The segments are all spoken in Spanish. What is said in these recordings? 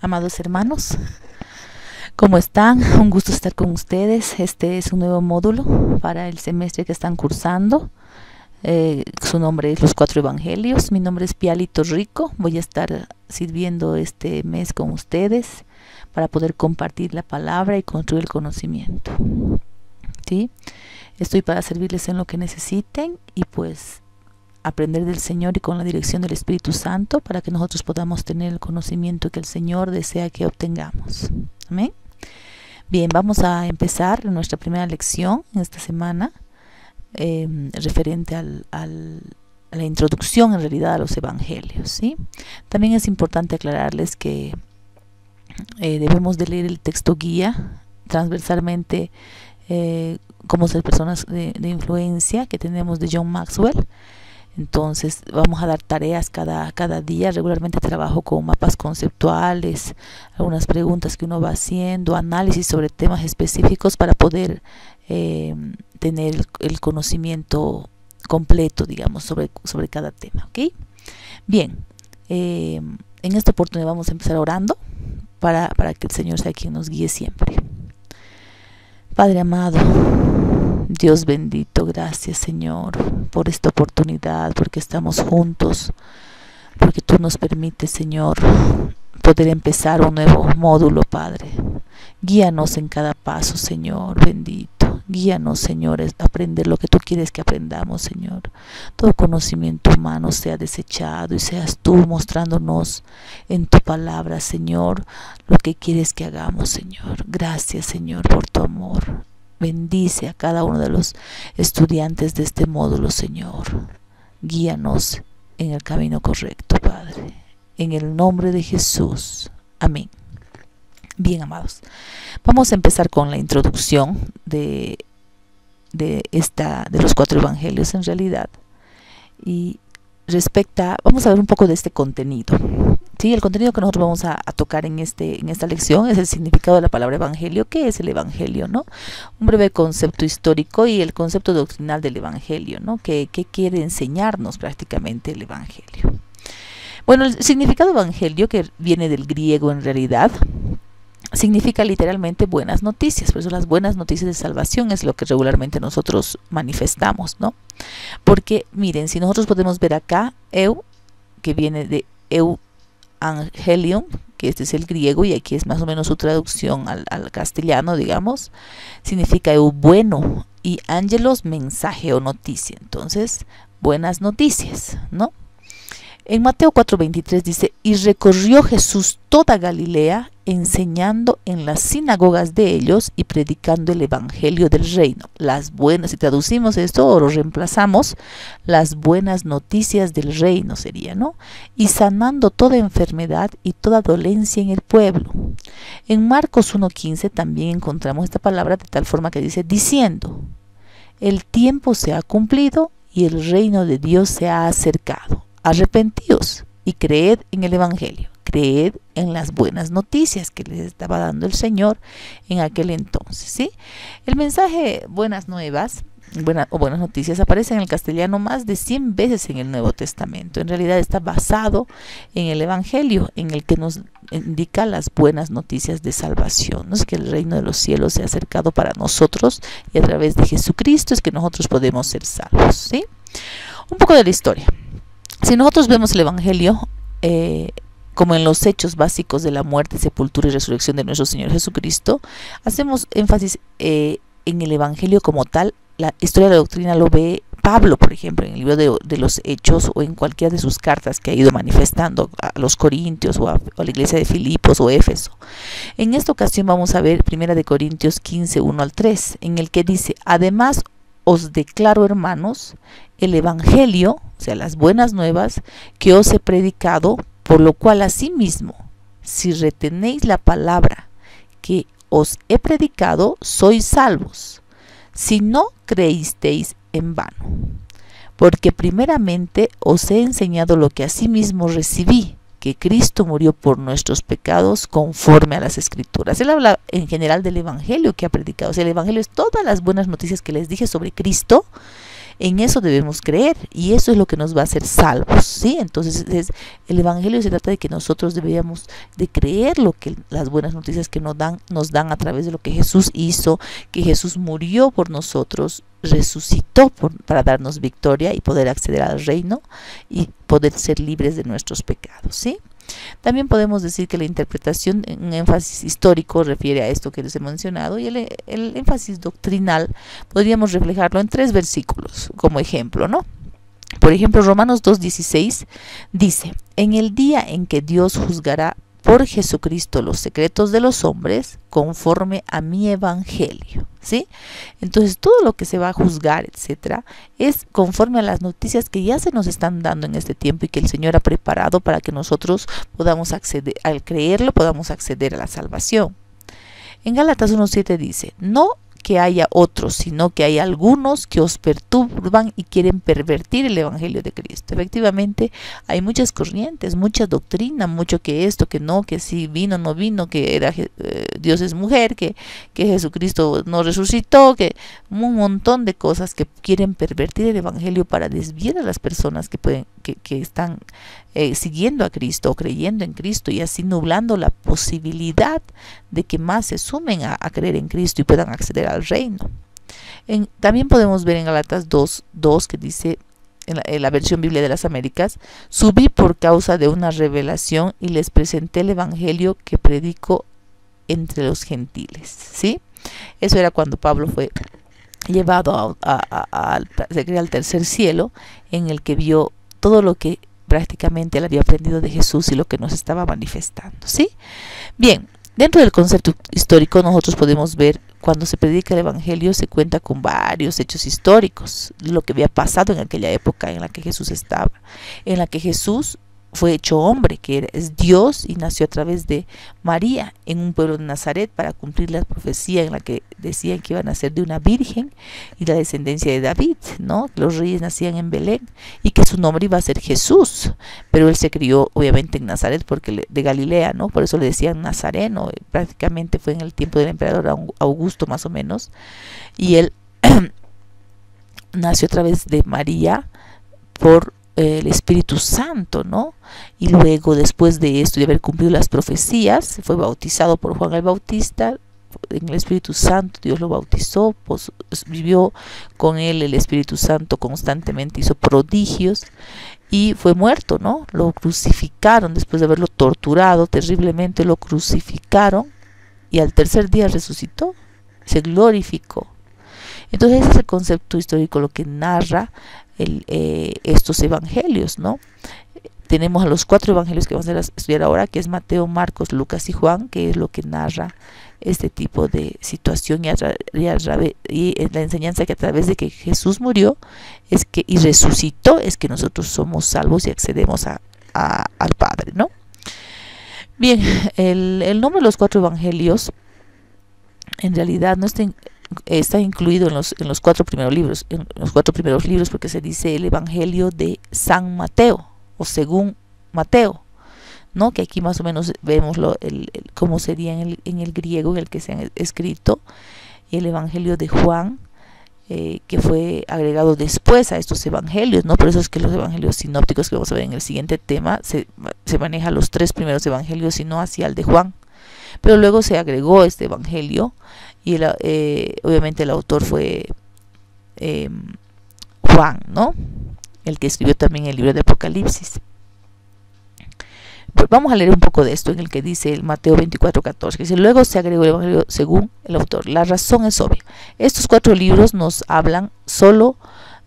Amados hermanos, ¿cómo están? Un gusto estar con ustedes. Este es un nuevo módulo para el semestre que están cursando. Su nombre es Los Cuatro Evangelios. Mi nombre es Pialito Rico. Voy a estar sirviendo este mes con ustedes para poder compartir la palabra y construir el conocimiento. ¿Sí? Estoy para servirles en lo que necesiten y pues aprender del Señor y con la dirección del Espíritu Santo para que nosotros podamos tener el conocimiento que el Señor desea que obtengamos. Amén. Bien, vamos a empezar nuestra primera lección en esta semana referente a la introducción en realidad a los evangelios, ¿sí? También es importante aclararles que debemos de leer el texto guía transversalmente como ser personas de influencia que tenemos de John Maxwell. Entonces vamos a dar tareas cada día. Regularmente trabajo con mapas conceptuales, algunas preguntas que uno va haciendo, análisis sobre temas específicos para poder tener el conocimiento completo, digamos, sobre cada tema, ¿ok? Bien, en esta oportunidad vamos a empezar orando para que el Señor sea quien nos guíe siempre. Padre amado, Dios bendito, gracias Señor por esta oportunidad, porque estamos juntos, porque tú nos permites, Señor, poder empezar un nuevo módulo, Padre. Guíanos en cada paso, Señor bendito. Guíanos, Señor, a aprender lo que tú quieres que aprendamos, Señor. Todo conocimiento humano sea desechado y seas tú mostrándonos en tu palabra, Señor, lo que quieres que hagamos, Señor. Gracias, Señor, por tu amor. Bendice a cada uno de los estudiantes de este módulo, Señor. Guíanos en el camino correcto, Padre. En el nombre de Jesús. Amén. Bien, amados. Vamos a empezar con la introducción de los cuatro evangelios en realidad. Y vamos a ver un poco de este contenido. Sí, el contenido que nosotros vamos a tocar en esta lección es el significado de la palabra evangelio. ¿Qué es el evangelio, no? Un breve concepto histórico y el concepto doctrinal del evangelio, ¿no? ¿Qué quiere enseñarnos prácticamente el evangelio? Bueno, el significado evangelio, que viene del griego en realidad, significa literalmente buenas noticias. Por eso las buenas noticias de salvación es lo que regularmente nosotros manifestamos, ¿no? Porque miren, si nosotros podemos ver acá, que viene de Evangelium, que este es el griego y aquí es más o menos su traducción al castellano, digamos, significa bueno, y angelos, mensaje o noticia. Entonces, buenas noticias, ¿no? En Mateo 4:23 dice, y recorrió Jesús toda Galilea, enseñando en las sinagogas de ellos y predicando el evangelio del reino. Las buenas, si traducimos esto o lo reemplazamos, las buenas noticias del reino sería, ¿no? Y sanando toda enfermedad y toda dolencia en el pueblo. En Marcos 1:15 también encontramos esta palabra de tal forma que dice, diciendo, el tiempo se ha cumplido y el reino de Dios se ha acercado. Arrepentíos y creed en el evangelio, creed en las buenas noticias que les estaba dando el Señor en aquel entonces, ¿sí? El mensaje buenas nuevas o buenas noticias aparece en el castellano más de 100 veces en el Nuevo Testamento. En realidad está basado en el evangelio, en el que nos indica las buenas noticias de salvación, ¿no? Es que el reino de los cielos se ha acercado para nosotros y a través de Jesucristo es que nosotros podemos ser salvos, ¿sí? Un poco de la historia. Si nosotros vemos el evangelio como en los hechos básicos de la muerte, sepultura y resurrección de nuestro Señor Jesucristo, hacemos énfasis en el evangelio como tal. La historia de la doctrina lo ve Pablo, por ejemplo, en el libro de los Hechos o en cualquiera de sus cartas que ha ido manifestando a los Corintios o a la iglesia de Filipos o Éfeso. En esta ocasión vamos a ver 1 Corintios 15, 1-3, en el que dice, además os declaro, hermanos, el evangelio, o sea, las buenas nuevas que os he predicado, por lo cual asimismo, si retenéis la palabra que os he predicado, sois salvos, si no creísteis en vano. Porque primeramente os he enseñado lo que asimismo recibí, que Cristo murió por nuestros pecados conforme a las Escrituras. Él habla en general del evangelio que ha predicado. O sea, el evangelio es todas las buenas noticias que les dije sobre Cristo en eso debemos creer y eso es lo que nos va a hacer salvos, ¿sí? Entonces el Evangelio se trata de que nosotros deberíamos de creer lo que las buenas noticias que nos dan a través de lo que Jesús hizo, que Jesús murió por nosotros, resucitó para darnos victoria y poder acceder al reino y poder ser libres de nuestros pecados, ¿sí? También podemos decir que la interpretación en énfasis histórico refiere a esto que les he mencionado y el énfasis doctrinal podríamos reflejarlo en 3 versículos como ejemplo, ¿no? Por ejemplo, Romanos 2:16 dice: en el día en que Dios juzgará por Jesucristo los secretos de los hombres conforme a mi evangelio, ¿sí? Entonces todo lo que se va a juzgar, etcétera, es conforme a las noticias que ya se nos están dando en este tiempo y que el Señor ha preparado para que nosotros podamos acceder, al creerlo, podamos acceder a la salvación. En Gálatas 1:7 dice: no que haya otros, sino que hay algunos que os perturban y quieren pervertir el evangelio de Cristo. Efectivamente, hay muchas corrientes, mucha doctrina, mucho que esto, que no, que sí vino, no vino, que era Dios es mujer, que Jesucristo no resucitó, que un montón de cosas que quieren pervertir el evangelio para desviar a las personas que están siguiendo a Cristo o creyendo en Cristo y así nublando la posibilidad de que más se sumen a creer en Cristo y puedan acceder al reino. También podemos ver en Gálatas 2:2 que dice en la versión Biblia de las Américas: subí por causa de una revelación y les presenté el evangelio que predico entre los gentiles, ¿sí? Eso era cuando Pablo fue llevado al tercer cielo, en el que vio todo lo que prácticamente él había aprendido de Jesús y lo que nos estaba manifestando, ¿sí? Bien, dentro del concepto histórico nosotros podemos ver cuando se predica el evangelio se cuenta con varios hechos históricos, lo que había pasado en aquella época en la que Jesús estaba, en la que Jesús fue hecho hombre, que es Dios y nació a través de María en un pueblo de Nazaret para cumplir la profecía en la que decían que iba a nacer de una virgen y la descendencia de David, ¿no? Los reyes nacían en Belén y que su nombre iba a ser Jesús, pero él se crió obviamente en Nazaret porque de Galilea, ¿no? Por eso le decían Nazareno, prácticamente fue en el tiempo del emperador Augusto más o menos, y él nació a través de María por el Espíritu Santo, ¿no? Y luego, después de esto, de haber cumplido las profecías, fue bautizado por Juan el Bautista en el Espíritu Santo. Dios lo bautizó, pues, vivió con él el Espíritu Santo constantemente, hizo prodigios y fue muerto, ¿no? Lo crucificaron después de haberlo torturado terriblemente, lo crucificaron y al tercer día resucitó, se glorificó. Entonces ese es el concepto histórico, lo que narra estos evangelios, ¿no? Tenemos a los 4 evangelios que vamos a estudiar ahora, que es Mateo, Marcos, Lucas y Juan, que es lo que narra este tipo de situación y la enseñanza que a través de que Jesús murió y resucitó es que nosotros somos salvos y accedemos al Padre, ¿no? Bien, el nombre de los 4 evangelios en realidad no está incluido en los 4 primeros libros, porque se dice el Evangelio de San Mateo o según Mateo, ¿no? Que aquí más o menos vemos cómo sería en el griego en el que se han escrito, y el Evangelio de Juan, que fue agregado después a estos evangelios, ¿no? Por eso es que los evangelios sinópticos que vamos a ver en el siguiente tema se maneja los 3 primeros evangelios y no hacia el de Juan, pero luego se agregó este evangelio y obviamente el autor fue Juan, ¿no? El que escribió también el libro de Apocalipsis. Pues vamos a leer un poco de esto en el que dice el Mateo 24:14, que dice: luego se agregó el evangelio según el autor. La razón es obvia. Estos 4 libros nos hablan solo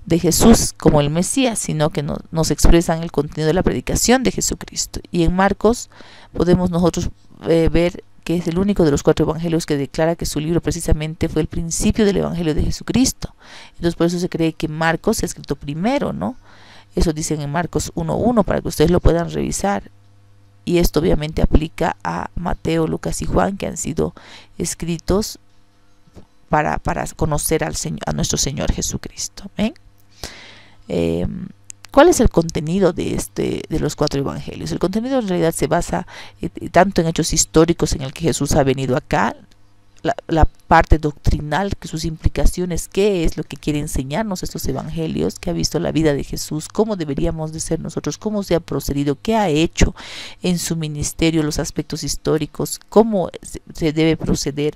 de Jesús como el Mesías, sino que nos expresan el contenido de la predicación de Jesucristo. Y en Marcos podemos nosotros ver que es el único de los 4 evangelios que declara que su libro precisamente fue el principio del evangelio de Jesucristo. Entonces por eso se cree que Marcos se ha escrito primero, ¿no? Eso dicen en Marcos 1:1 para que ustedes lo puedan revisar. Y esto obviamente aplica a Mateo, Lucas y Juan, que han sido escritos para conocer a nuestro Señor Jesucristo. ¿Cuál es el contenido de los 4 evangelios? El contenido en realidad se basa tanto en hechos históricos en el que Jesús ha venido acá, la parte doctrinal, que sus implicaciones, qué es lo que quiere enseñarnos estos evangelios, que ha visto la vida de Jesús, cómo deberíamos de ser nosotros, cómo se ha procedido, qué ha hecho en su ministerio, los aspectos históricos, cómo se debe proceder,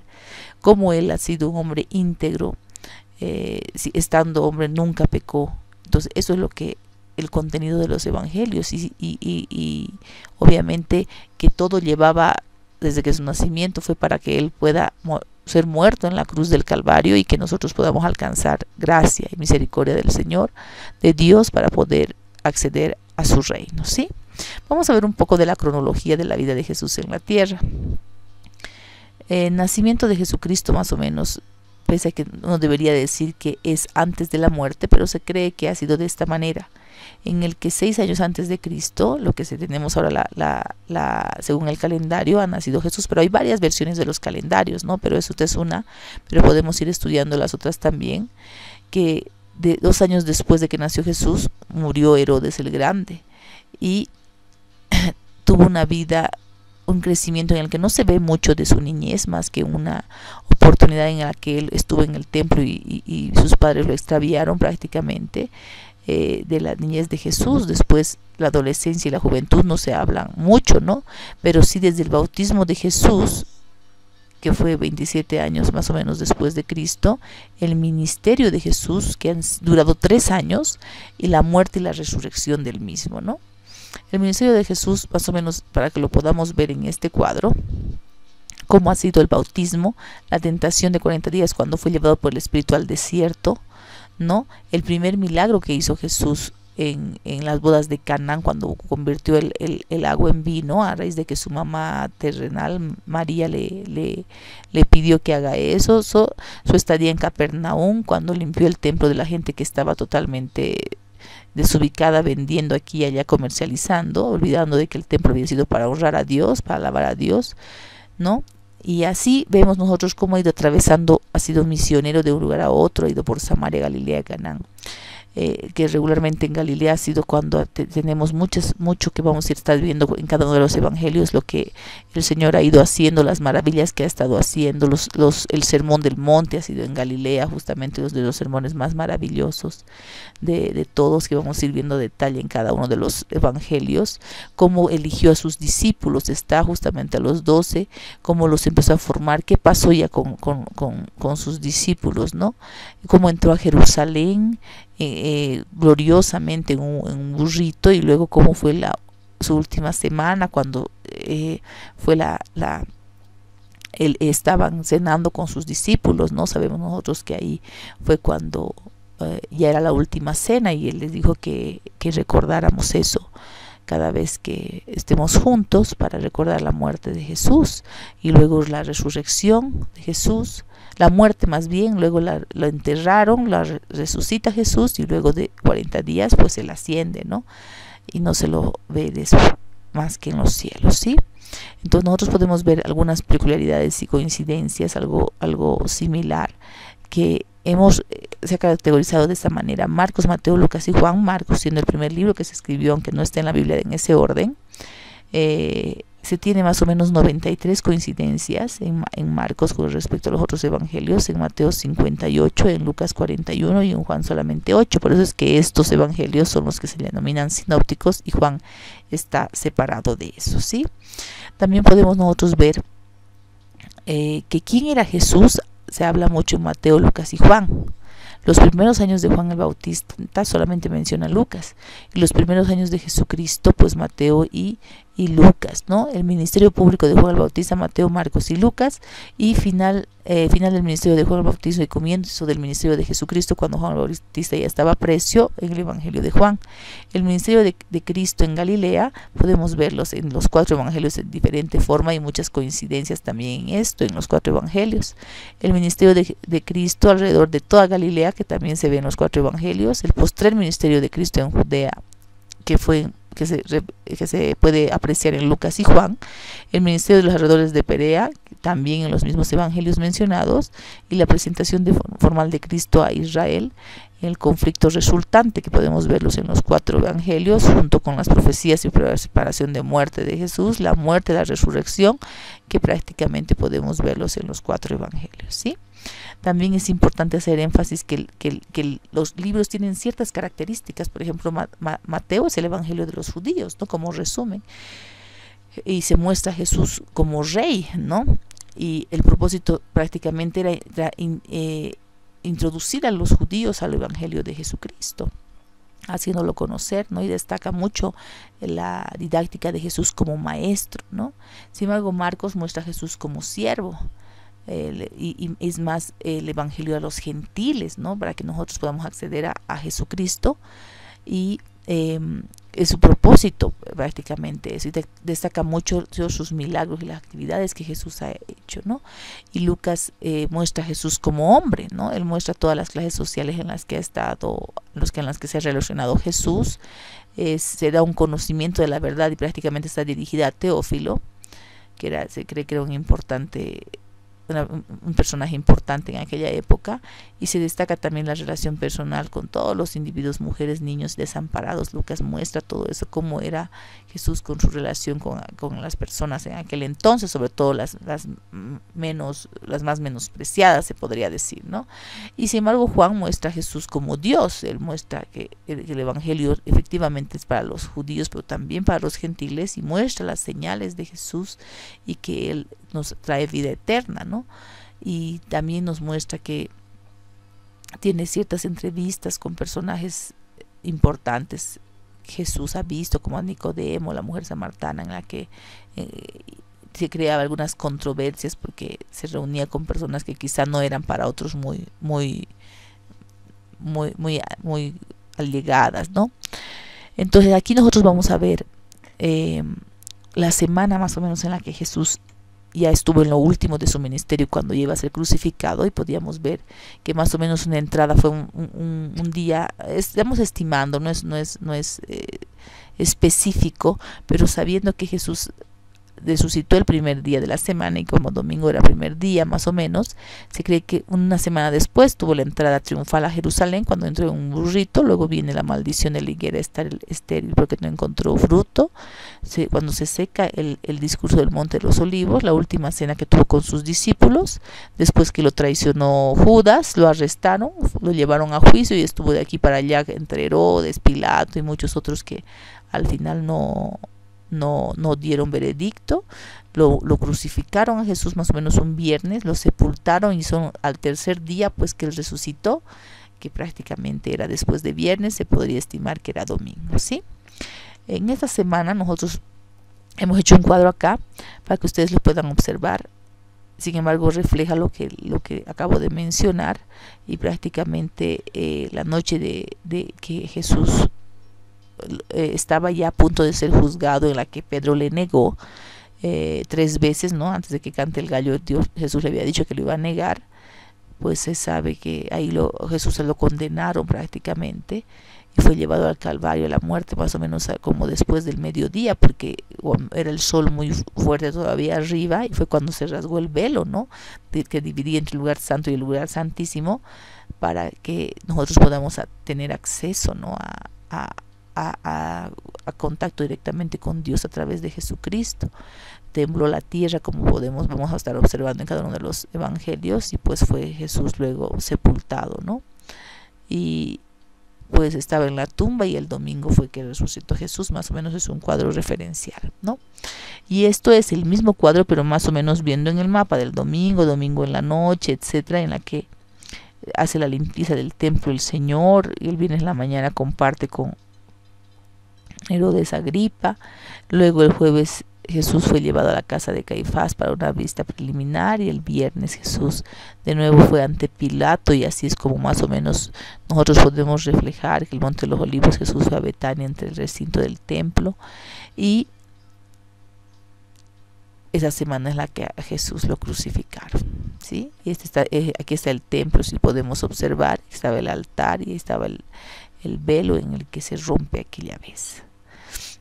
cómo él ha sido un hombre íntegro, estando hombre nunca pecó. Entonces eso es lo que el contenido de los evangelios, y obviamente que todo llevaba desde que su nacimiento fue para que él pueda ser muerto en la cruz del Calvario y que nosotros podamos alcanzar gracia y misericordia del Señor, de Dios, para poder acceder a su reino, ¿sí? Vamos a ver un poco de la cronología de la vida de Jesús en la tierra. El nacimiento de Jesucristo, más o menos, pese a que uno debería decir que es antes de la muerte, pero se cree que ha sido de esta manera, en el que 6 años antes de Cristo, lo que tenemos ahora según el calendario, ha nacido Jesús, pero hay varias versiones de los calendarios, ¿no? Pero eso es una, pero podemos ir estudiando las otras también, que 2 años después de que nació Jesús, murió Herodes el Grande, y tuvo una vida, un crecimiento en el que no se ve mucho de su niñez, más que una oportunidad en la que él estuvo en el templo y sus padres lo extraviaron prácticamente. De la niñez de Jesús. Después la adolescencia y la juventud no se hablan mucho, ¿no? Pero sí desde el bautismo de Jesús, que fue 27 años más o menos después de Cristo, el ministerio de Jesús, que han durado 3 años, y la muerte y la resurrección del mismo, ¿no? El ministerio de Jesús, más o menos, para que lo podamos ver en este cuadro, cómo ha sido el bautismo, la tentación de 40 días cuando fue llevado por el Espíritu al desierto, ¿no? El primer milagro que hizo Jesús en las bodas de Canaán, cuando convirtió el agua en vino, a raíz de que su mamá terrenal, María, le pidió que haga eso. Su estadía en Capernaum, cuando limpió el templo de la gente que estaba totalmente desubicada, vendiendo aquí y allá, comercializando, olvidando de que el templo había sido para honrar a Dios, para alabar a Dios, ¿no? Y así vemos nosotros cómo ha ido atravesando, ha sido misionero de un lugar a otro, ha ido por Samaria, Galilea, Canaán. Que regularmente en Galilea ha sido cuando tenemos mucho que vamos a estar viendo en cada uno de los evangelios, lo que el Señor ha ido haciendo, las maravillas que ha estado haciendo. El sermón del monte ha sido en Galilea, justamente de los sermones más maravillosos de todos, que vamos a ir viendo detalle en cada uno de los evangelios. Cómo eligió a sus discípulos, está justamente a los 12, cómo los empezó a formar, qué pasó ya con sus discípulos, ¿no? Cómo entró a Jerusalén gloriosamente en un burrito, y luego cómo fue su última semana, cuando estaban cenando con sus discípulos, ¿no? Sabemos nosotros que ahí fue cuando ya era la última cena, y él les dijo que recordáramos eso cada vez que estemos juntos, para recordar la muerte de Jesús, y luego la resurrección de Jesús, la muerte más bien, luego lo enterraron, resucita Jesús, y luego de 40 días pues él asciende, ¿no? Y no se lo ve más que en los cielos, ¿sí? Entonces nosotros podemos ver algunas peculiaridades y coincidencias, algo similar, que se ha categorizado de esta manera: Marcos, Mateo, Lucas y Juan. Marcos siendo el primer libro que se escribió, aunque no esté en la Biblia en ese orden. Se tiene más o menos 93 coincidencias en Marcos con respecto a los otros evangelios, en Mateo 58, en Lucas 41 y en Juan solamente 8. Por eso es que estos evangelios son los que se denominan sinópticos, y Juan está separado de eso, ¿sí? También podemos nosotros ver que quién era Jesús. Se habla mucho en Mateo, Lucas y Juan. Los primeros años de Juan el Bautista solamente menciona Lucas, y los primeros años de Jesucristo pues Mateo y Lucas, ¿no? El ministerio público de Juan el Bautista, Mateo, Marcos y Lucas, y final del ministerio de Juan el Bautista y comienzo del ministerio de Jesucristo, cuando Juan el Bautista ya estaba preso, en el evangelio de Juan. El ministerio de Cristo en Galilea podemos verlos en los 4 evangelios en diferente forma, y muchas coincidencias también en esto, en los 4 evangelios. El ministerio de Cristo alrededor de toda Galilea, que también se ve en los 4 evangelios. El postrer ministerio de Cristo en Judea, que se puede apreciar en Lucas y Juan. El ministerio de los alrededores de Perea, también en los mismos evangelios mencionados, y la presentación formal de Cristo a Israel, el conflicto resultante que podemos verlos en los 4 evangelios, junto con las profecías y preparación de muerte de Jesús, la muerte, la resurrección, que prácticamente podemos verlos en los 4 evangelios, ¿sí? También es importante hacer énfasis que los libros tienen ciertas características. Por ejemplo, Mateo es el evangelio de los judíos, ¿no? Como resumen, y se muestra a Jesús como rey, ¿no? Y el propósito prácticamente era introducir a los judíos al evangelio de Jesucristo, haciéndolo conocer, ¿no? Y destaca mucho la didáctica de Jesús como maestro, ¿no? Sin embargo, Marcos muestra a Jesús como siervo, y es más el evangelio a los gentiles, ¿no? Para que nosotros podamos acceder a Jesucristo, y es su propósito prácticamente eso, y destaca mucho sus milagros y las actividades que Jesús ha hecho, ¿no? Y Lucas muestra a Jesús como hombre, ¿no? Él muestra todas las clases sociales en las que ha estado, en las que se ha relacionado Jesús. Se da un conocimiento de la verdad, y prácticamente está dirigida a Teófilo, que se cree que era un personaje importante en aquella época, y se destaca también la relación personal con todos los individuos, mujeres, niños desamparados. Lucas muestra todo eso, cómo era Jesús con su relación con las personas en aquel entonces, sobre todo las más menospreciadas, se podría decir, ¿no? Y sin embargo, Juan muestra a Jesús como Dios. Él muestra que el evangelio efectivamente es para los judíos, pero también para los gentiles, y muestra las señales de Jesús y que Él nos trae vida eterna, ¿no? Y también nos muestra que tiene ciertas entrevistas con personajes importantes. Jesús ha visto, como a Nicodemo, la mujer samaritana, en la que se creaba algunas controversias porque se reunía con personas que quizá no eran para otros muy allegadas, ¿no? Entonces aquí nosotros vamos a ver la semana más o menos en la que Jesús ya estuvo en lo último de su ministerio, cuando iba a ser crucificado, y podíamos ver que más o menos una entrada fue un día, estamos estimando, no es específico, pero sabiendo que Jesús resucitó el primer día de la semana, y como domingo era el primer día más o menos, se cree que una semana después tuvo la entrada triunfal a Jerusalén, cuando entró en un burrito. Luego viene la maldición de la higuera estéril porque no encontró fruto. Cuando se seca el discurso del Monte de los Olivos, la última cena que tuvo con sus discípulos, después que lo traicionó Judas, lo arrestaron, lo llevaron a juicio, y estuvo de aquí para allá entre Herodes, Pilato y muchos otros que al final no dieron veredicto. Lo crucificaron a Jesús más o menos un viernes, lo sepultaron, y son al tercer día pues que Él resucitó, que prácticamente era después de viernes, se podría estimar que era domingo, ¿sí? En esta semana nosotros hemos hecho un cuadro acá para que ustedes lo puedan observar. Sin embargo, refleja lo que acabo de mencionar, y prácticamente la noche de que Jesús estaba ya a punto de ser juzgado, en la que Pedro le negó 3 veces, ¿no? Antes de que cante el gallo, Jesús le había dicho que lo iba a negar. Pues se sabe que ahí Jesús se lo condenaron prácticamente, y fue llevado al Calvario, a la muerte, más o menos como después del mediodía, porque era el sol muy fuerte todavía arriba, y fue cuando se rasgó el velo, ¿no? Que dividía entre el lugar santo y el lugar santísimo, para que nosotros podamos tener acceso, ¿no? a contacto directamente con Dios a través de Jesucristo. Tembló la tierra, como vamos a estar observando en cada uno de los evangelios, y pues fue Jesús luego sepultado, ¿no? Y pues estaba en la tumba, y el domingo fue que resucitó Jesús. Más o menos es un cuadro referencial, ¿no? Y esto es el mismo cuadro, pero más o menos viendo en el mapa del domingo en la noche, etcétera, en la que hace la limpieza del templo el Señor, y el viernes en la mañana comparte con Herodes Agripa. Luego el jueves Jesús fue llevado a la casa de Caifás para una vista preliminar, y el viernes Jesús de nuevo fue ante Pilato, y así es como más o menos nosotros podemos reflejar que el Monte de los Olivos Jesús fue a Betania, entre el recinto del templo, y esa semana es la que a Jesús lo crucificaron, ¿sí? Y aquí está el templo, si podemos observar, estaba el altar y estaba el velo en el que se rompe aquella vez.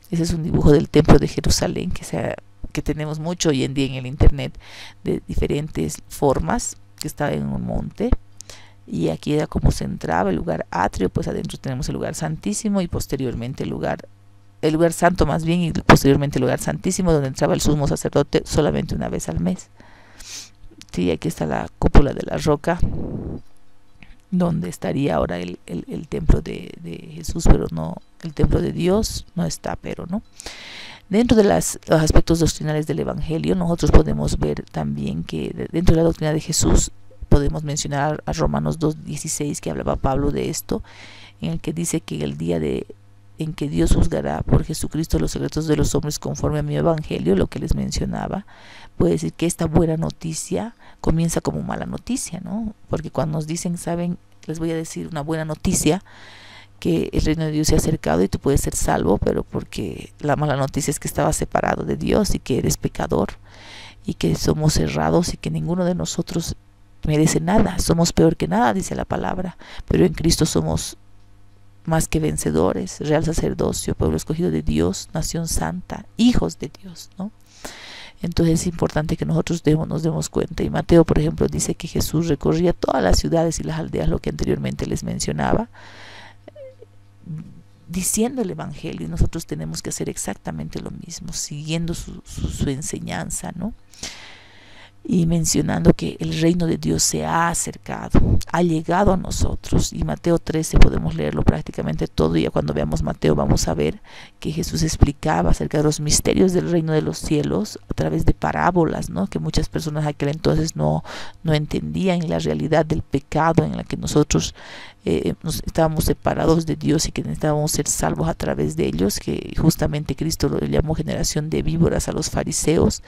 Ese es un dibujo del templo de Jerusalén que se ha que tenemos mucho hoy en día en el internet, de diferentes formas, que estaba en un monte. Y aquí era como se entraba, el lugar atrio, pues adentro tenemos el lugar santísimo y posteriormente el lugar santo más bien, y posteriormente el lugar santísimo, donde entraba el sumo sacerdote solamente una vez al mes. Sí, aquí está la cúpula de la roca, donde estaría ahora el templo de Jesús, pero no, el templo de Dios no está, pero no. Dentro de los aspectos doctrinales del Evangelio, nosotros podemos ver también que dentro de la doctrina de Jesús podemos mencionar a Romanos 2:16, que hablaba Pablo de esto, en el que dice que el día en que Dios juzgará por Jesucristo los secretos de los hombres conforme a mi Evangelio, lo que les mencionaba, puede decir que esta buena noticia comienza como mala noticia, ¿no? Porque cuando nos dicen, saben, les voy a decir una buena noticia, que el reino de Dios se ha acercado y tú puedes ser salvo, pero porque la mala noticia es que estabas separado de Dios y que eres pecador y que somos errados y que ninguno de nosotros merece nada, somos peor que nada, dice la palabra, pero en Cristo somos más que vencedores, real sacerdocio, pueblo escogido de Dios, nación santa, hijos de Dios, ¿no? Entonces es importante que nosotros nos demos cuenta. Y Mateo, por ejemplo, dice que Jesús recorría todas las ciudades y las aldeas, lo que anteriormente les mencionaba, diciendo el Evangelio, y nosotros tenemos que hacer exactamente lo mismo, siguiendo su enseñanza, ¿no? Y mencionando que el reino de Dios se ha acercado, ha llegado a nosotros. Y Mateo 13 podemos leerlo prácticamente todo, y ya cuando veamos Mateo vamos a ver que Jesús explicaba acerca de los misterios del reino de los cielos a través de parábolas, ¿no? Que muchas personas aquel entonces no entendían la realidad del pecado en la que nosotros nos estábamos separados de Dios y que necesitábamos ser salvos a través de ellos, que justamente Cristo lo llamó generación de víboras a los fariseos.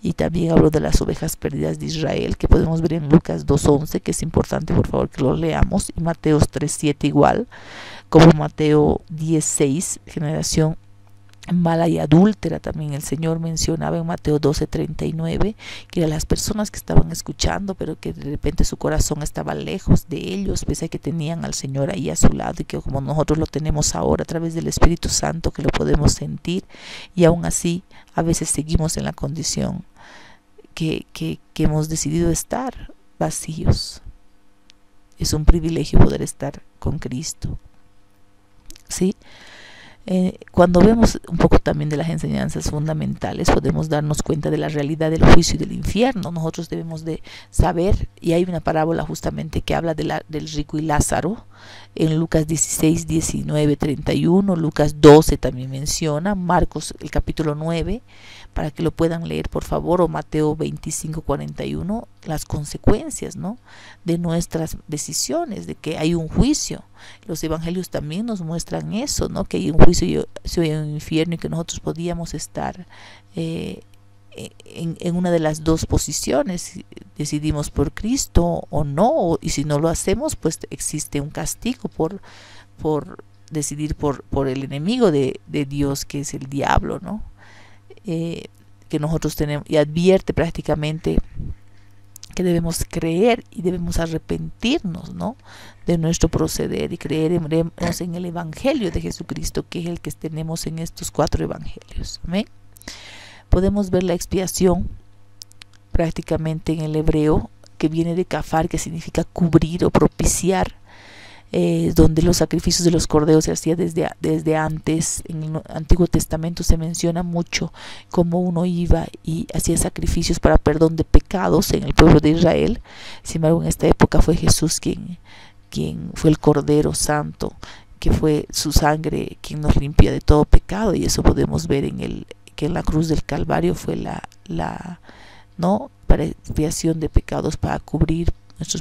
Y también habló de las ovejas perdidas de Israel, que podemos ver en Lucas 2:11, que es importante por favor que lo leamos, y Mateo 3:7 igual, como Mateo 10:6, generación mala y adúltera. También el Señor mencionaba en Mateo 12:39 que a las personas que estaban escuchando, pero que de repente su corazón estaba lejos de ellos, pese a que tenían al Señor ahí a su lado, y que como nosotros lo tenemos ahora a través del Espíritu Santo, que lo podemos sentir, y aún así a veces seguimos en la condición que hemos decidido estar vacíos. Es un privilegio poder estar con Cristo, ¿sí? Cuando vemos un poco también de las enseñanzas fundamentales, podemos darnos cuenta de la realidad del juicio y del infierno. Nosotros debemos de saber, y hay una parábola justamente que habla del rico y Lázaro, en Lucas 16, 19, 31, Lucas 12 también menciona, Marcos el capítulo 9, para que lo puedan leer por favor, o Mateo 25, 41, las consecuencias, ¿no?, de nuestras decisiones, de que hay un juicio. Los evangelios también nos muestran eso, ¿no?, que hay un juicio y un infierno, y que nosotros podíamos estar en una de las dos posiciones, decidimos por Cristo o no, y si no lo hacemos, pues existe un castigo por decidir por el enemigo de Dios, que es el diablo, ¿no? Que nosotros tenemos, y advierte prácticamente que debemos creer y debemos arrepentirnos, ¿no?, de nuestro proceder, y creeremos en el Evangelio de Jesucristo, que es el que tenemos en estos 4 evangelios. Amén. Podemos ver la expiación prácticamente en el hebreo, que viene de kafar, que significa cubrir o propiciar, donde los sacrificios de los corderos se hacía desde antes. En el Antiguo Testamento se menciona mucho cómo uno iba y hacía sacrificios para perdón de pecados en el pueblo de Israel. Sin embargo, en esta época fue Jesús quien fue el Cordero Santo, que fue su sangre quien nos limpia de todo pecado, y eso podemos ver que en la cruz del Calvario fue ¿no?, para expiación de pecados, para cubrir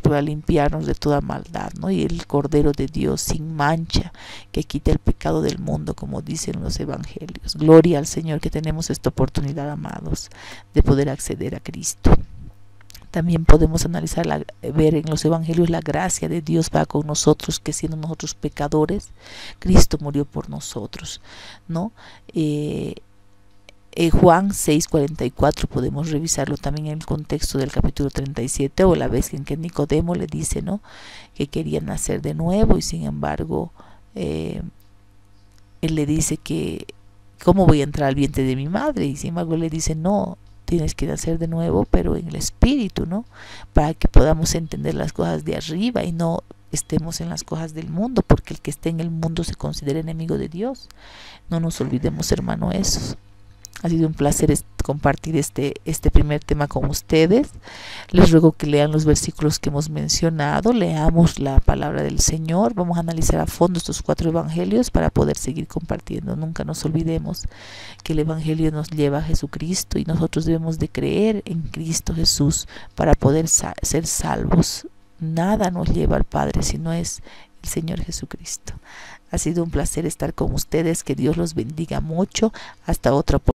para limpiarnos de toda maldad, ¿no? Y el Cordero de Dios sin mancha, que quita el pecado del mundo, como dicen los evangelios. Gloria al Señor, que tenemos esta oportunidad, amados, de poder acceder a Cristo. También podemos analizar, ver en los evangelios la gracia de Dios para con nosotros, que siendo nosotros pecadores, Cristo murió por nosotros, ¿no? Juan 6:44 podemos revisarlo también en el contexto del capítulo 37, o la vez en que Nicodemo le dice, ¿no?, que quería nacer de nuevo, y sin embargo él le dice que ¿cómo voy a entrar al vientre de mi madre? Y sin embargo le dice, no, tienes que nacer de nuevo, pero en el espíritu, ¿no? Para que podamos entender las cosas de arriba y no estemos en las cosas del mundo, porque el que esté en el mundo se considera enemigo de Dios. No nos olvidemos, hermano, eso. Ha sido un placer compartir este primer tema con ustedes. Les ruego que lean los versículos que hemos mencionado, leamos la palabra del Señor. Vamos a analizar a fondo estos 4 evangelios para poder seguir compartiendo. Nunca nos olvidemos que el evangelio nos lleva a Jesucristo y nosotros debemos de creer en Cristo Jesús para poder ser salvos. Nada nos lleva al Padre si no es el Señor Jesucristo. Ha sido un placer estar con ustedes. Que Dios los bendiga mucho. Hasta otra oportunidad.